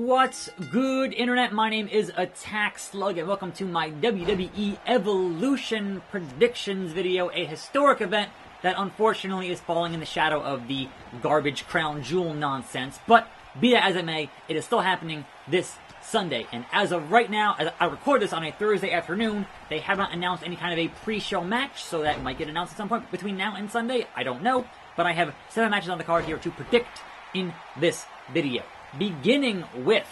What's good, Internet? My name is Attack Slug, and welcome to my WWE Evolution Predictions video, a historic event that unfortunately is falling in the shadow of the garbage crown jewel nonsense. But be that as it may, it is still happening this Sunday. And as of right now, as I record this on a Thursday afternoon, they have not announced any kind of a pre-show match, so that might get announced at some point between now and Sunday. I don't know. But I have 7 matches on the card here to predict in this video. Beginning with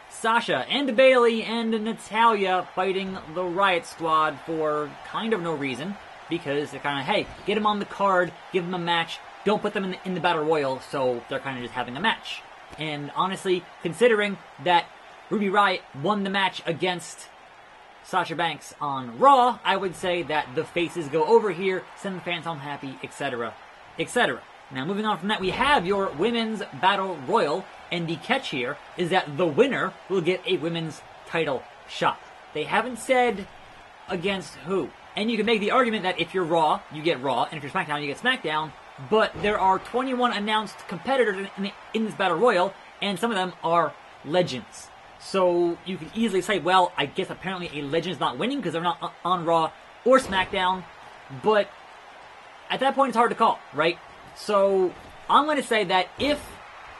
Sasha and Bayley and Natalya fighting the Riot Squad for kind of no reason, because they're kind of, hey, get them on the card, give them a match, don't put them in the Battle Royal, so they're kind of just having a match. And honestly, considering that Ruby Riott won the match against Sasha Banks on Raw, I would say that the faces go over here, send the fans home happy, etc., etc. Now, moving on from that, we have your Women's Battle Royal, and the catch here is that the winner will get a women's title shot. They haven't said against who. And you can make the argument that if you're Raw, you get Raw, and if you're SmackDown, you get SmackDown, but there are 21 announced competitors in this Battle Royal, and some of them are legends. So you can easily say, well, I guess apparently a legend's not winning because they're not on Raw or SmackDown, but at that point it's hard to call, right? So I'm going to say that if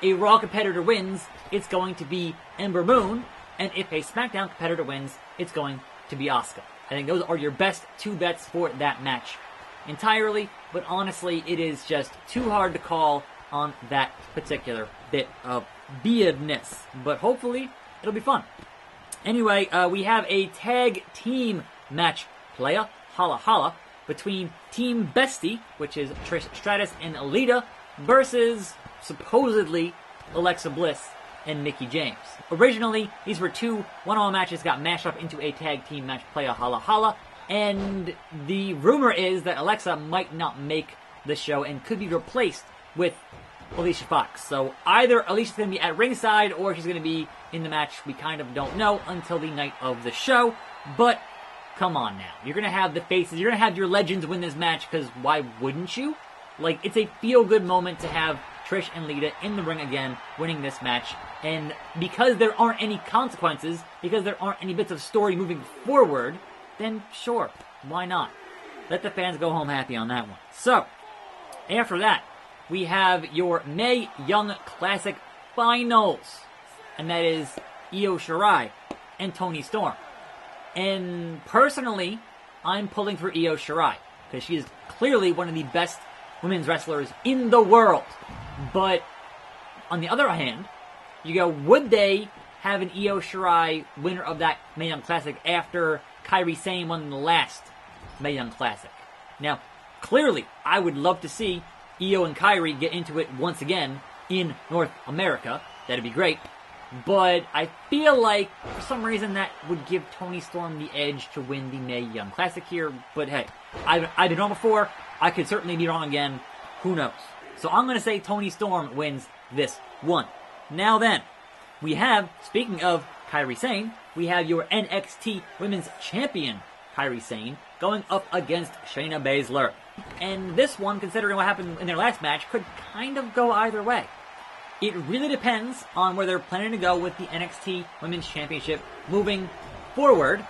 a Raw competitor wins, it's going to be Ember Moon, and if a SmackDown competitor wins, it's going to be Asuka. I think those are your best 2 bets for that match entirely, but honestly, it is just too hard to call on that particular bit of beardness. But hopefully, it'll be fun. Anyway, we have a tag team match playa, Holla Holla, between Team Bestie, which is Trish Stratus and Alita, versus supposedly Alexa Bliss and Mickie James. Originally, these were 2 one-on-one matches, got mashed up into a tag team match playa, Holla Holla, and the rumor is that Alexa might not make the show and could be replaced with Alicia Fox. So either Alicia's going to be at ringside or she's going to be in the match. We kind of don't know until the night of the show, but come on now. You're going to have the faces, you're going to have your legends win this match, because why wouldn't you? Like, it's a feel-good moment to have Trish and Lita in the ring again, winning this match. And because there aren't any consequences, because there aren't any bits of story moving forward, then sure, why not? Let the fans go home happy on that one. So, after that, we have your Mae Young Classic Finals. And that is Io Shirai and Toni Storm. And personally, I'm pulling for Io Shirai, because she is clearly one of the best women's wrestlers in the world. But on the other hand, you go, would they have an Io Shirai winner of that Mae Young Classic after Kairi Sane won the last Mae Young Classic? Now, clearly, I would love to see Io and Kairi get into it once again in North America. That'd be great. But I feel like, for some reason, that would give Toni Storm the edge to win the Mae Young Classic here. But hey, I've been wrong before. I could certainly be wrong again. Who knows? So I'm going to say Toni Storm wins this one. Now then, we have, speaking of Kairi Sane, we have your NXT Women's Champion, Kairi Sane, going up against Shayna Baszler. And this one, considering what happened in their last match, could kind of go either way. It really depends on where they're planning to go with the NXT Women's Championship moving forward.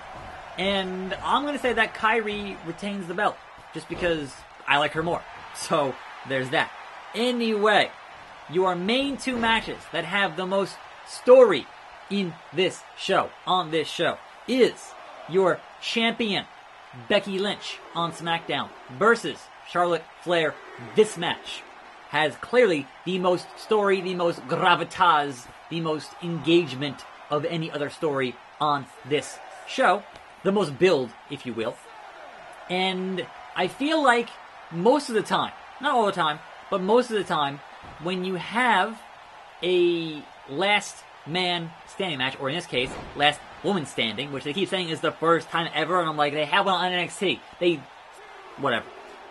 And I'm going to say that Kairi retains the belt, just because I like her more. So, there's that. Anyway, your main 2 matches that have the most story in this show, on this show, is your champion, Becky Lynch, on SmackDown, versus Charlotte Flair. This match has clearly the most story, the most gravitas, the most engagement of any other story on this show. The most build, if you will. And I feel like most of the time, not all the time, but most of the time, when you have a last man standing match, or in this case, last woman standing, which they keep saying is the first time ever, and I'm like, they have one on NXT. Whatever,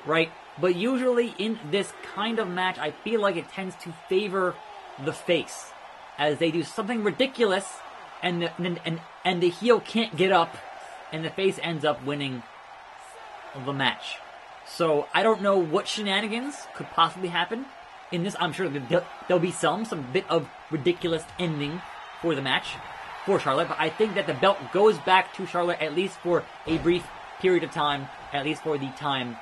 right? But usually in this kind of match, I feel like it tends to favor the face, as they do something ridiculous, and the heel can't get up, and the face ends up winning the match. So I don't know what shenanigans could possibly happen in this. I'm sure there'll be some bit of ridiculous ending for the match for Charlotte, but I think that the belt goes back to Charlotte at least for a brief period of time, at least for the time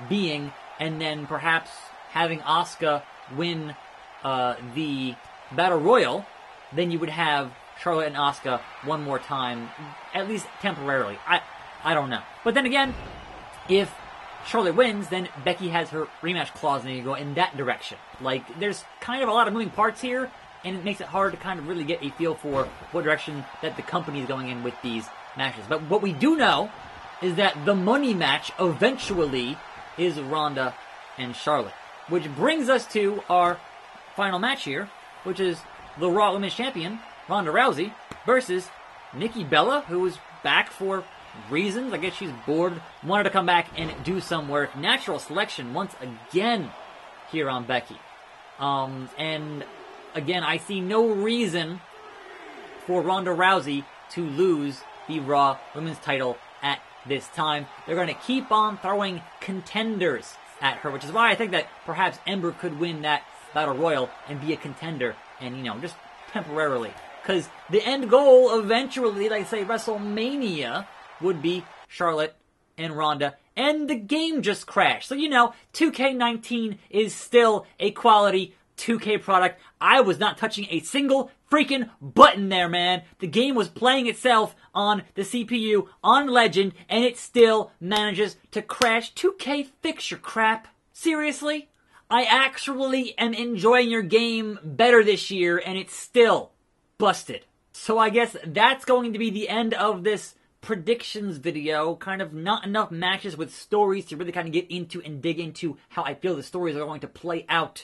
being, and then perhaps having Asuka win the Battle Royal, then you would have Charlotte and Asuka one more time, at least temporarily. I don't know. But then again, if Charlotte wins, then Becky has her rematch clause and you go in that direction. Like, there's kind of a lot of moving parts here, and it makes it hard to kind of really get a feel for what direction that the company is going in with these matches. But what we do know is that the money match eventually is Ronda and Charlotte. Which brings us to our final match here, which is the Raw Women's Champion, Ronda Rousey, versus Nikki Bella, who is back for reasons. I guess she's bored, wanted to come back and do some work. Natural selection once again here on Becky. And again, I see no reason for Ronda Rousey to lose the Raw Women's title at this time. They're going to keep on throwing contenders at her, which is why I think that perhaps Ember could win that Battle Royal and be a contender, and, you know, just temporarily. Because the end goal eventually, like say WrestleMania, would be Charlotte and Ronda, and the game just crashed. So, you know, 2K19 is still a quality 2K product. I was not touching a single freaking button there, man. The game was playing itself on the CPU, on Legend, and it still manages to crash. 2K, fix your crap. Seriously? I actually am enjoying your game better this year, and it's still busted. So I guess that's going to be the end of this predictions video. Kind of not enough matches with stories to really kind of get into and dig into how I feel the stories are going to play out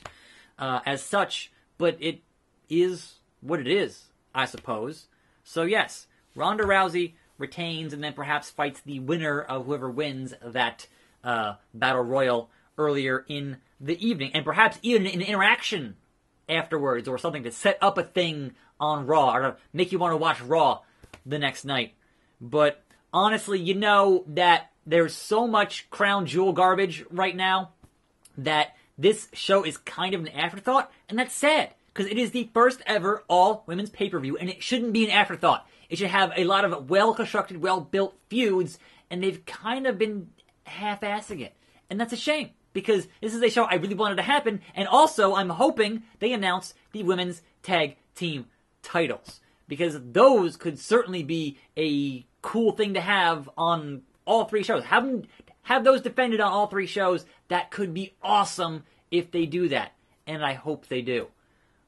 as such. But it is what it is, I suppose. So yes, Ronda Rousey retains and then perhaps fights the winner of whoever wins that Battle Royal earlier in the evening. And perhaps even an interaction afterwards or something to set up a thing on Raw or to make you want to watch Raw the next night. But honestly, you know that there's so much crown jewel garbage right now that this show is kind of an afterthought, and that's sad, because it is the first ever all-women's pay-per-view, and it shouldn't be an afterthought. It should have a lot of well-constructed, well-built feuds, and they've kind of been half-assing it. And that's a shame, because this is a show I really wanted to happen, and also I'm hoping they announce the women's tag team titles, because those could certainly be a cool thing to have on all three shows. Have those defended on all three shows. That could be awesome if they do that, and I hope they do.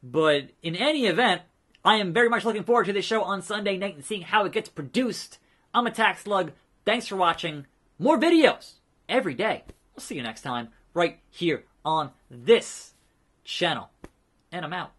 But in any event, I am very much looking forward to this show on Sunday night and seeing how it gets produced. I'm Attack Slug. Thanks for watching. More videos every day. We'll see you next time right here on this channel. And I'm out.